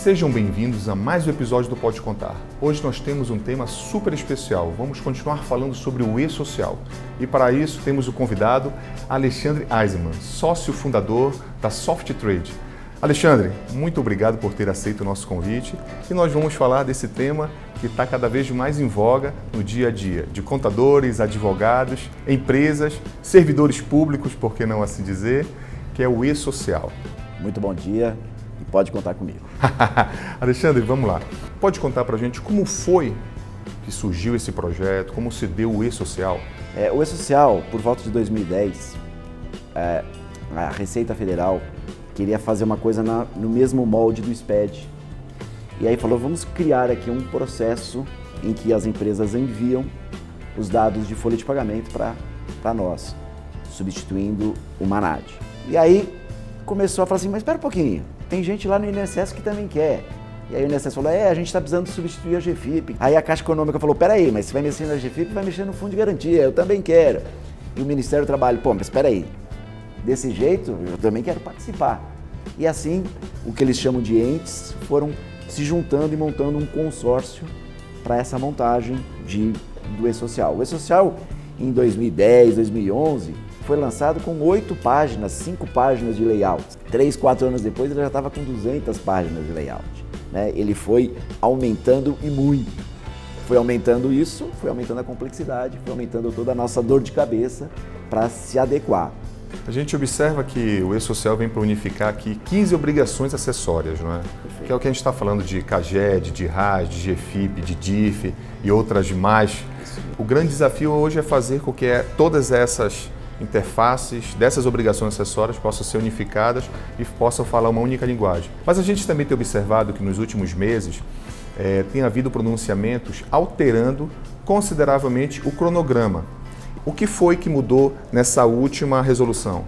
Sejam bem-vindos a mais um episódio do Pode Contar. Hoje nós temos um tema super especial. Vamos continuar falando sobre o e-social. E para isso temos o convidado Alexandre Eisenman, sócio fundador da Softtrade. Alexandre, muito obrigado por ter aceito o nosso convite e nós vamos falar desse tema que está cada vez mais em voga no dia a dia, de contadores, advogados, empresas, servidores públicos, por que não assim dizer, que é o e-social. Muito bom dia e pode contar comigo. Alexandre, vamos lá. Pode contar pra gente como foi que surgiu esse projeto, como se deu o e-social? O e-social, por volta de 2010, a Receita Federal queria fazer uma coisa no mesmo molde do SPED. E aí falou, vamos criar aqui um processo em que as empresas enviam os dados de folha de pagamento para nós, substituindo o MANAD. E aí começou a falar assim, mas espera um pouquinho, tem gente lá no INSS que também quer. E aí o INSS falou, a gente está precisando substituir a GFIP. Aí a Caixa Econômica falou, peraí, mas você vai mexer na GFIP, vai mexer no Fundo de Garantia, eu também quero. E o Ministério do Trabalho, mas espera aí, desse jeito eu também quero participar. E assim, o que eles chamam de entes foram se juntando e montando um consórcio para essa montagem do e-social. O e-social, em 2010, 2011, foi lançado com 8 páginas, 5 páginas de layout. 3, 4 anos depois ele já estava com 200 páginas de layout. Né? Ele foi aumentando e muito. Foi aumentando isso, foi aumentando a complexidade, foi aumentando toda a nossa dor de cabeça para se adequar. A gente observa que o e-social vem para unificar aqui 15 obrigações acessórias, não é? Perfeito. Que é o que a gente está falando de CAGED, de RAS, de GFIP, de DIF e outras demais. O grande desafio hoje é fazer com que todas essas interfaces dessas obrigações acessórias possam ser unificadas e possam falar uma única linguagem. Mas a gente também tem observado que nos últimos meses tem havido pronunciamentos alterando consideravelmente o cronograma. O que foi que mudou nessa última resolução?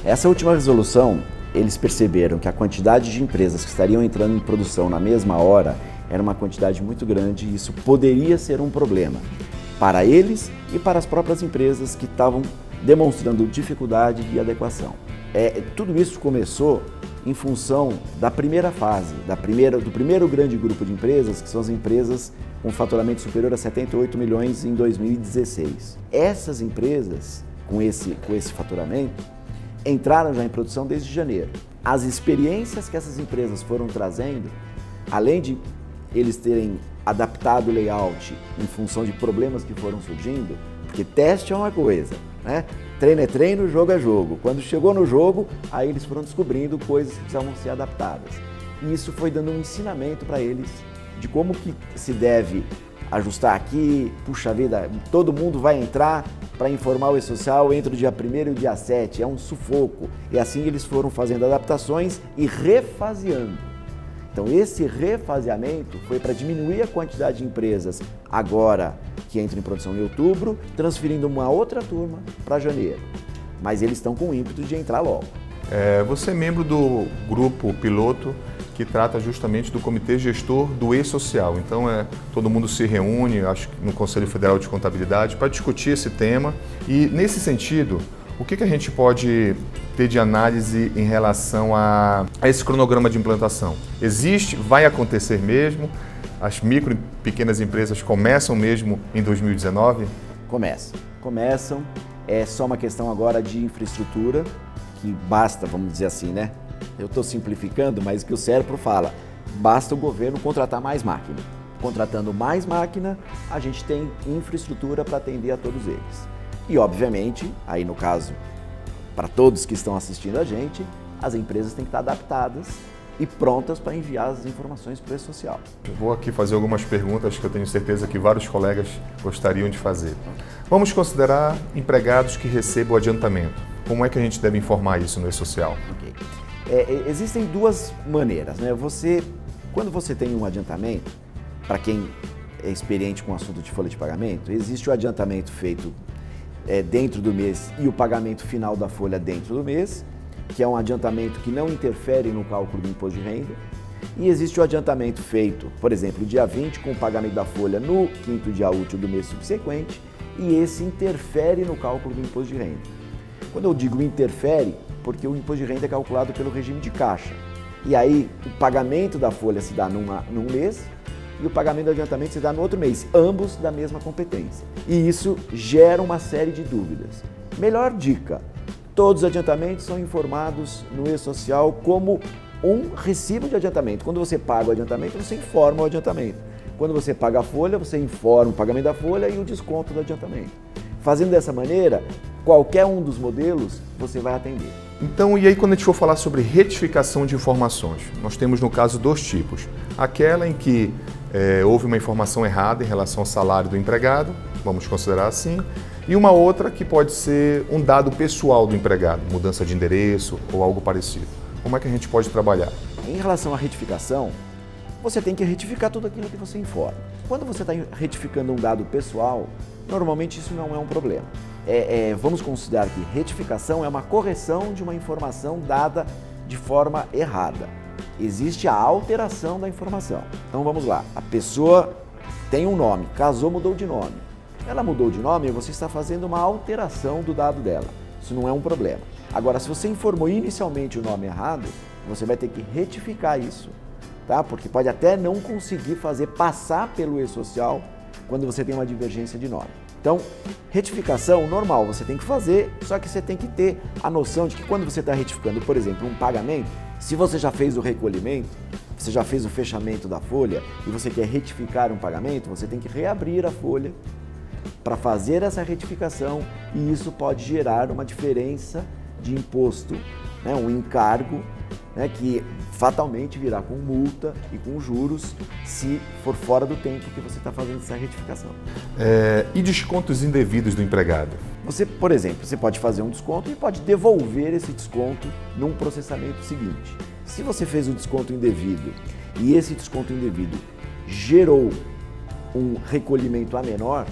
Essa última resolução, eles perceberam que a quantidade de empresas que estariam entrando em produção na mesma hora era uma quantidade muito grande e isso poderia ser um problema para eles e para as próprias empresas que estavam demonstrando dificuldade de adequação. Tudo isso começou em função da primeira fase, do primeiro grande grupo de empresas, que são as empresas com faturamento superior a 78 milhões em 2016. Essas empresas, com esse faturamento, entraram já em produção desde janeiro. As experiências que essas empresas foram trazendo, além de eles terem adaptado o layout em função de problemas que foram surgindo, porque teste é uma coisa, né? Treino é treino, jogo é jogo. Quando chegou no jogo, aí eles foram descobrindo coisas que precisavam ser adaptadas. E isso foi dando um ensinamento para eles de como que se deve ajustar aqui, puxa vida, todo mundo vai entrar para informar o e-social entre o dia 1º e o dia 7, é um sufoco. E assim eles foram fazendo adaptações e refaseando. Então esse refaseamento foi para diminuir a quantidade de empresas agora que entram em produção em outubro, transferindo uma outra turma para janeiro. Mas eles estão com o ímpeto de entrar logo. Você é membro do grupo piloto que trata justamente do comitê gestor do e-social. Então todo mundo se reúne, acho que no Conselho Federal de Contabilidade, para discutir esse tema. E nesse sentido, o que a gente pode ter de análise em relação a esse cronograma de implantação? Existe? Vai acontecer mesmo? As micro e pequenas empresas começam mesmo em 2019? Começam. É só uma questão agora de infraestrutura, que basta, vamos dizer assim, né? Eu estou simplificando, mas o que o cérebro fala, basta o governo contratar mais máquina. Contratando mais máquina, a gente tem infraestrutura para atender a todos eles. E, obviamente, aí no caso, para todos que estão assistindo a gente, as empresas têm que estar adaptadas e prontas para enviar as informações para o e-social. Eu vou aqui fazer algumas perguntas que eu tenho certeza que vários colegas gostariam de fazer. Vamos considerar empregados que recebam adiantamento. Como é que a gente deve informar isso no e-social? Okay. Existem duas maneiras, né? Quando você tem um adiantamento, para quem é experiente com o assunto de folha de pagamento, existe o adiantamento feito dentro do mês e o pagamento final da folha dentro do mês, que é um adiantamento que não interfere no cálculo do imposto de renda. E existe o adiantamento feito, por exemplo, dia 20, com o pagamento da folha no 5º dia útil do mês subsequente, e esse interfere no cálculo do imposto de renda. Quando eu digo interfere, porque o imposto de renda é calculado pelo regime de caixa. E aí o pagamento da folha se dá num mês e o pagamento do adiantamento se dá no outro mês, ambos da mesma competência. E isso gera uma série de dúvidas. Melhor dica, todos os adiantamentos são informados no e-social como um recibo de adiantamento. Quando você paga o adiantamento, você informa o adiantamento. Quando você paga a folha, você informa o pagamento da folha e o desconto do adiantamento. Fazendo dessa maneira, qualquer um dos modelos você vai atender. Então, e aí quando a gente for falar sobre retificação de informações, nós temos no caso dois tipos. Aquela em que houve uma informação errada em relação ao salário do empregado, vamos considerar assim, e uma outra que pode ser um dado pessoal do empregado, mudança de endereço ou algo parecido. Como é que a gente pode trabalhar? Em relação à retificação, você tem que retificar tudo aquilo que você informa. Quando você está retificando um dado pessoal, normalmente isso não é um problema. Vamos considerar que retificação é uma correção de uma informação dada de forma errada. Existe a alteração da informação. Então vamos lá, a pessoa tem um nome, casou, mudou de nome. Ela mudou de nome e você está fazendo uma alteração do dado dela. Isso não é um problema. Agora, se você informou inicialmente o nome errado, você vai ter que retificar isso, tá? Porque pode até não conseguir fazer passar pelo e-social quando você tem uma divergência de nome. Então, retificação normal você tem que fazer, só que você tem que ter a noção de que quando você está retificando, por exemplo, um pagamento, se você já fez o recolhimento, você já fez o fechamento da folha e você quer retificar um pagamento, você tem que reabrir a folha para fazer essa retificação e isso pode gerar uma diferença de imposto, né, um encargo, né, que fatalmente virá com multa e com juros se for fora do tempo que você está fazendo essa retificação. E descontos indevidos do empregado? Você, por exemplo, você pode fazer um desconto e pode devolver esse desconto num processamento seguinte. Se você fez um desconto indevido e esse desconto indevido gerou um recolhimento a menor,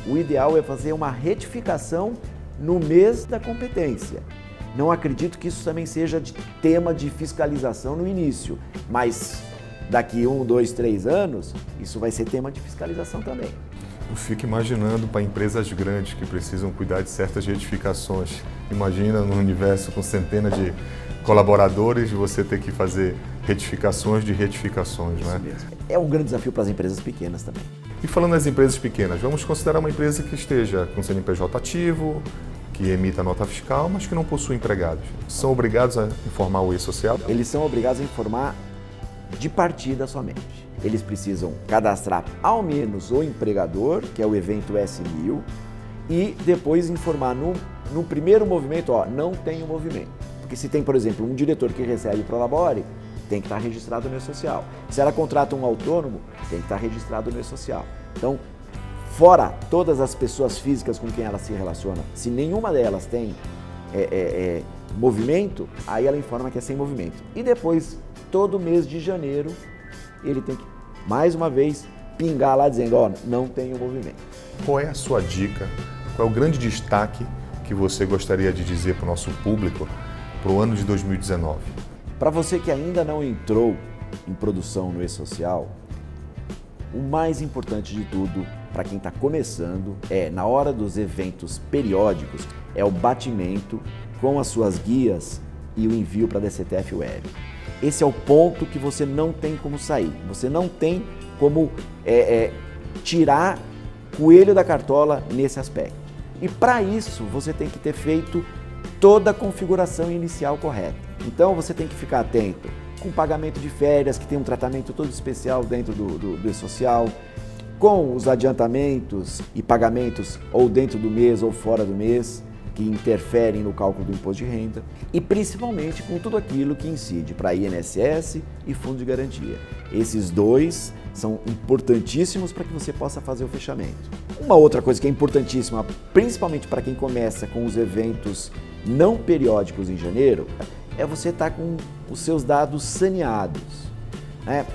o ideal é fazer uma retificação no mês da competência. Não acredito que isso também seja de tema de fiscalização no início, mas daqui 1, 2, 3 anos, isso vai ser tema de fiscalização também. Eu fico imaginando para empresas grandes que precisam cuidar de certas retificações. Imagina no universo com centenas de colaboradores você ter que fazer retificações de retificações, não é? Isso mesmo. É um grande desafio para as empresas pequenas também. E falando das empresas pequenas, vamos considerar uma empresa que esteja com CNPJ ativo, que emita nota fiscal, mas que não possui empregados. São obrigados a informar o e-social? Eles são obrigados a informar de partida somente. Eles precisam cadastrar ao menos o empregador, que é o evento S1000, e depois informar no primeiro movimento, não tem o movimento. Porque se tem, por exemplo, um diretor que recebe Prolabore, tem que estar registrado no e-social. Se ela contrata um autônomo, tem que estar registrado no e-social. Então, fora todas as pessoas físicas com quem ela se relaciona, se nenhuma delas tem movimento, aí ela informa que é sem movimento. E depois, todo mês de janeiro, ele tem que, mais uma vez, pingar lá dizendo, não tem o movimento. Qual é a sua dica? Qual é o grande destaque que você gostaria de dizer para o nosso público para o ano de 2019? Para você que ainda não entrou em produção no e-social, o mais importante de tudo, para quem está começando, na hora dos eventos periódicos, é o batimento com as suas guias e o envio para a DCTF Web. Esse é o ponto que você não tem como sair, você não tem como tirar coelho da cartola nesse aspecto. E para isso, você tem que ter feito toda a configuração inicial correta. Então, você tem que ficar atento com o pagamento de férias, que tem um tratamento todo especial dentro do e-social, com os adiantamentos e pagamentos ou dentro do mês ou fora do mês, que interferem no cálculo do imposto de renda, e principalmente com tudo aquilo que incide para INSS e Fundo de Garantia. Esses dois são importantíssimos para que você possa fazer o fechamento. Uma outra coisa que é importantíssima, principalmente para quem começa com os eventos não periódicos em janeiro, é você estar com os seus dados saneados, né?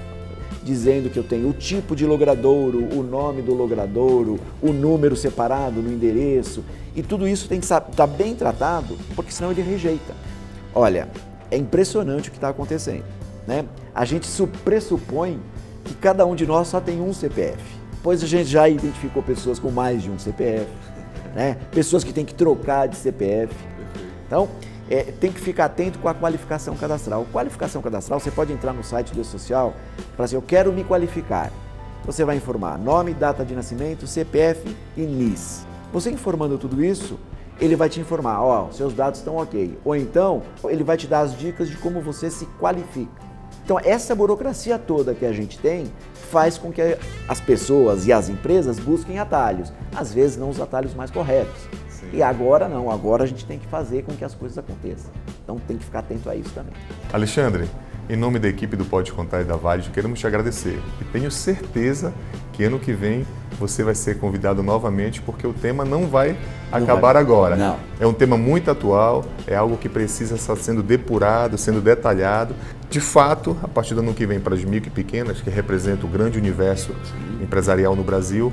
Dizendo que eu tenho o tipo de logradouro, o nome do logradouro, o número separado no endereço, e tudo isso tem que estar bem tratado, porque senão ele rejeita. Olha, é impressionante o que está acontecendo, né? A gente pressupõe que cada um de nós só tem um CPF, pois a gente já identificou pessoas com mais de um CPF, né? Pessoas que têm que trocar de CPF. Então, tem que ficar atento com a qualificação cadastral. Qualificação cadastral, você pode entrar no site do E-Social e falar assim, eu quero me qualificar. Você vai informar nome, data de nascimento, CPF e NIS. Você informando tudo isso, ele vai te informar, ó, seus dados estão ok. Ou então, ele vai te dar as dicas de como você se qualifica. Então, essa burocracia toda que a gente tem faz com que as pessoas e as empresas busquem atalhos. Às vezes, não os atalhos mais corretos. Sim. E agora não, agora a gente tem que fazer com que as coisas aconteçam. Então, tem que ficar atento a isso também. Alexandre, em nome da equipe do Pode Contar e da Valig, queremos te agradecer. E tenho certeza que ano que vem você vai ser convidado novamente, porque o tema não vai acabar agora. Não. É um tema muito atual, é algo que precisa estar sendo depurado, sendo detalhado. De fato, a partir do ano que vem, para as micro e pequenas, que representam o grande universo empresarial no Brasil,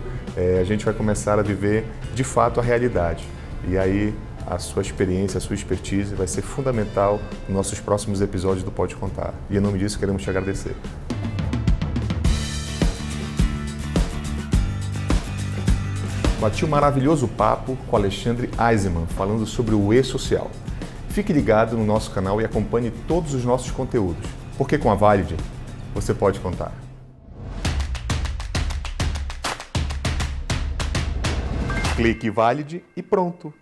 a gente vai começar a viver, de fato, a realidade. E aí, a sua experiência, a sua expertise vai ser fundamental nos nossos próximos episódios do Pode Contar. E em nome disso, queremos te agradecer. Bati um maravilhoso papo com Alexandre Eisenmann, falando sobre o E-Social. Fique ligado no nosso canal e acompanhe todos os nossos conteúdos, porque com a Valig você pode contar. Clique Valig e pronto!